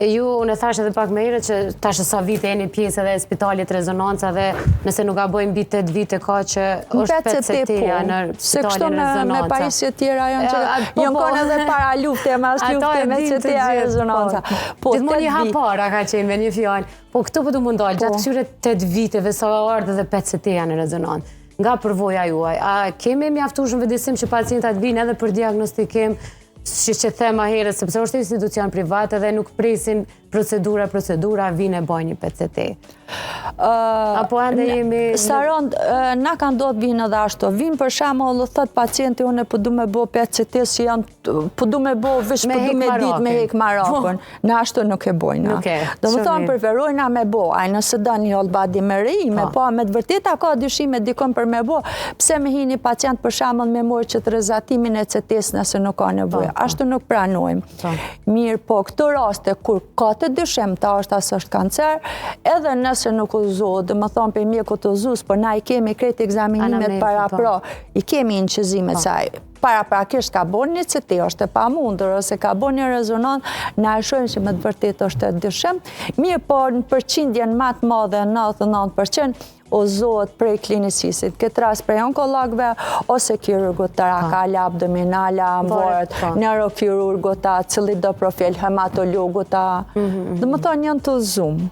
Ju unë thash edhe pak më herët që tash sa vite jeni pjesë edhe e spitalit Rezonanca dhe nëse nuk gabojmë mbi 8 vite ka që është PCT-ja në spitalin Rezonanca. Me pajisje tjera janë që janë konë edhe para lufte, mas lufte me CT-ja Rezonanca. Gjithmonë një hapara ka qenë me një fjalë. Po këtu po du mundohet, gjatë këtyre 8 viteve sa ardhe dhe PCT-ja në Rezonancë. Nga përvoja juaj, a kemi mjaftueshëm vëdësim që pacientat vinë edhe për diagnostikim, që thema herët, sepse është institucion privat edhe nuk presin procedura, vinë e bojnë një PCT. Apo ende jemi... Saron, na ka ndodhë vinë edhe ashtu. Vinë për shembull, thot pacienti unë po du me bo PCT si janë, po du me bo vish, po du me dit me hek marakun. Në ashtu nuk e bojna. Do më thonë preferojna me bo, aj nëse da një holbadi me rejime, po me të vërteta ka dyshime dikon për me bo, pse me hi një pacient për shembull me morë që të rezatimin e CT-s nëse nuk ka nevojë. Ashtu nuk pranojmë. Mirë po, këto raste kur ka të dyshim ta është asë është kancer, edhe nëse nuk uzohet, dhe më thonë për mjekut të uzus, por na i kemi krejt egzaminimet para pra, i kemi inqizimet saj. Paraprakisht ka bon një CT, është e pa mundur, ose ka bon një rezonant, na e shojnë që me të vërtet është e dyshim. Mirë po, në përqindjen matë madhe, 99%, uzohet prej klinicisit. Këtë rast prej onkologve, ose kirurgut të rakale, abdominale, amvorët, neurokirurgut ta, cili do profil, hematologut ta, dhe më thonë janë të zumë.